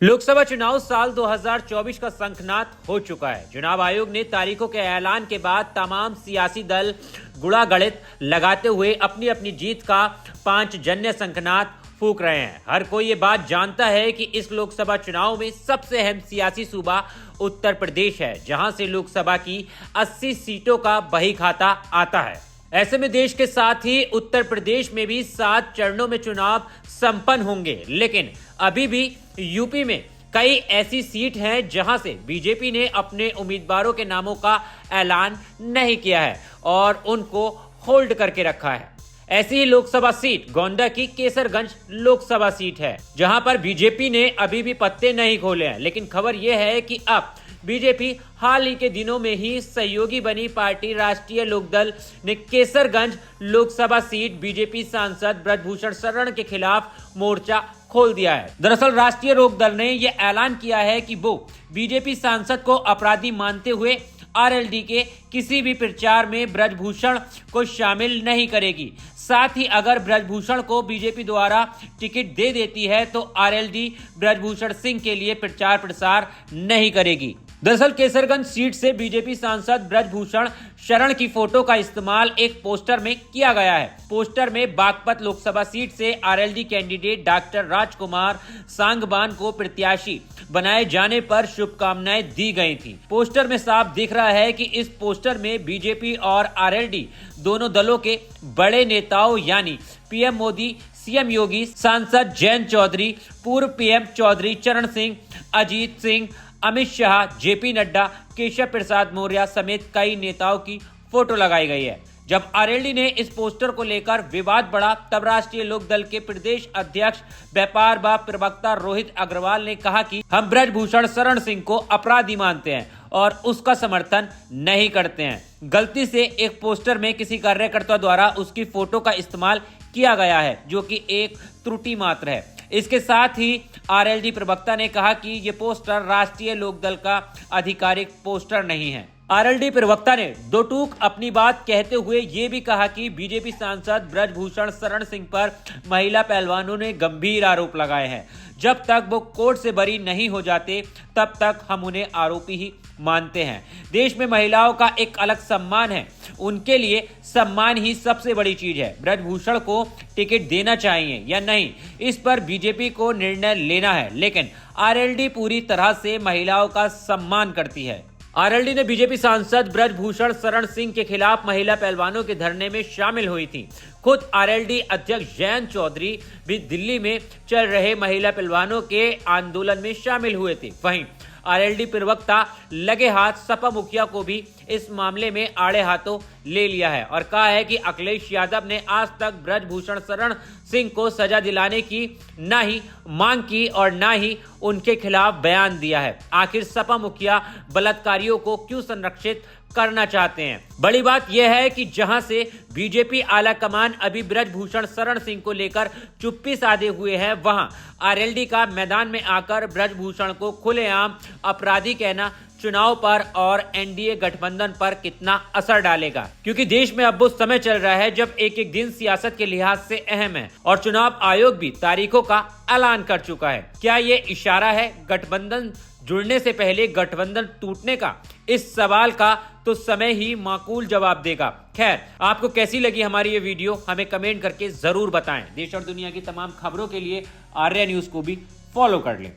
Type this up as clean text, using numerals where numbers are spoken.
लोकसभा चुनाव साल 2024 का शंखनाद हो चुका है। चुनाव आयोग ने तारीखों के ऐलान के बाद तमाम सियासी दल गुणागणित लगाते हुए अपनी अपनी जीत का पांचजन्य शंखनाद फूंक रहे हैं। हर कोई ये बात जानता है कि इस लोकसभा चुनाव में सबसे अहम सियासी सूबा उत्तर प्रदेश है, जहां से लोकसभा की 80 सीटों का बही खाता आता है। ऐसे में देश के साथ ही उत्तर प्रदेश में भी 7 चरणों में चुनाव संपन्न होंगे, लेकिन अभी भी यूपी में कई ऐसी सीट हैं जहां से बीजेपी ने अपने उम्मीदवारों के नामों का ऐलान नहीं किया है और उनको होल्ड करके रखा है। ऐसी ही लोकसभा सीट गोंडा की केसरगंज लोकसभा सीट है, जहां पर बीजेपी ने अभी भी पत्ते नहीं खोले हैं। लेकिन खबर यह है कि अब बीजेपी हाल ही के दिनों में ही सहयोगी बनी पार्टी राष्ट्रीय लोकदल ने केसरगंज लोकसभा सीट बीजेपी सांसद ब्रजभूषण शरण के खिलाफ मोर्चा खोल दिया है। दरअसल राष्ट्रीय लोकदल ने यह ऐलान किया है कि वो बीजेपी सांसद को अपराधी मानते हुए आरएलडी के किसी भी प्रचार में ब्रजभूषण को शामिल नहीं करेगी। साथ ही अगर ब्रजभूषण को बीजेपी द्वारा टिकट दे देती है तो आरएलडी ब्रजभूषण सिंह के लिए प्रचार प्रसार नहीं करेगी। दरअसल केसरगंज सीट से बीजेपी सांसद ब्रजभूषण शरण की फोटो का इस्तेमाल एक पोस्टर में किया गया है। पोस्टर में बागपत लोकसभा सीट से आरएलडी कैंडिडेट डॉक्टर राजकुमार सांगवान को प्रत्याशी बनाए जाने पर शुभकामनाएं दी गई थी। पोस्टर में साफ दिख रहा है कि इस पोस्टर में बीजेपी और आरएलडी दोनों दलों के बड़े नेताओं यानी पीएम मोदी, सीएम योगी, सांसद जयंत चौधरी, पूर्व पीएम चौधरी चरण सिंह, अजीत सिंह, अमित शाह, जेपी नड्डा, केशव प्रसाद मौर्य समेत कई नेताओं की फोटो लगाई गई है। जब आरएलडी ने इस पोस्टर को लेकर विवाद बढ़ा तब राष्ट्रीय लोकदल के प्रदेश अध्यक्ष व्यापार व प्रवक्ता रोहित अग्रवाल ने कहा कि हम ब्रजभूषण शरण सिंह को अपराधी मानते हैं और उसका समर्थन नहीं करते हैं। गलती से एक पोस्टर में किसी कार्यकर्ता द्वारा उसकी फोटो का इस्तेमाल किया गया है, जो कि एक त्रुटि मात्र है। इसके साथ ही आरएलडी प्रवक्ता ने कहा कि ये पोस्टर राष्ट्रीय लोकदल का आधिकारिक पोस्टर नहीं है। आरएलडी प्रवक्ता ने दो टूक अपनी बात कहते हुए ये भी कहा कि बीजेपी सांसद ब्रजभूषण शरण सिंह पर महिला पहलवानों ने गंभीर आरोप लगाए हैं। जब तक वो कोर्ट से बरी नहीं हो जाते तब तक हम उन्हें आरोपी ही मानते हैं। देश में महिलाओं का एक अलग सम्मान है, उनके लिए सम्मान ही सबसे बड़ी चीज है। ब्रजभूषण को टिकट देना चाहिए या नहीं, इस पर बीजेपी को निर्णय लेना है, लेकिन आरएलडी पूरी तरह से महिलाओं का सम्मान करती है। आरएलडी ने बीजेपी सांसद ब्रजभूषण शरण सिंह के खिलाफ महिला पहलवानों के धरने में शामिल हुई थी। खुद आरएलडी अध्यक्ष जयंत चौधरी भी दिल्ली में चल रहे महिला पहलवानों के आंदोलन में शामिल हुए थे। वहीं आरएलडी प्रवक्ता लगे हाथ सपा मुखिया को भी इस मामले में आड़े हाथों ले लिया है और कहा है कि अखिलेश यादव ने आज तक ब्रजभूषण शरण सिंह को सजा दिलाने की ना ही मांग की और ना ही उनके खिलाफ बयान दिया है। आखिर सपा मुखिया बलात्कारियों को क्यों संरक्षित करना चाहते हैं? बड़ी बात यह है कि जहां से बीजेपी आला कमान अभी ब्रजभूषण शरण सिंह को लेकर चुप्पी साधे हुए है, वहां आरएलडी का मैदान में आकर ब्रजभूषण को खुलेआम अपराधी कहना चुनाव पर और एनडीए गठबंधन पर कितना असर डालेगा, क्योंकि देश में अब वो समय चल रहा है जब एक एक दिन सियासत के लिहाज से अहम है और चुनाव आयोग भी तारीखों का ऐलान कर चुका है। क्या ये इशारा है गठबंधन जुड़ने से पहले गठबंधन टूटने का? इस सवाल का तो समय ही माकूल जवाब देगा। खैर, आपको कैसी लगी हमारी ये वीडियो हमें कमेंट करके जरूर बताएं। देश और दुनिया की तमाम खबरों के लिए आर्या न्यूज को भी फॉलो कर लें।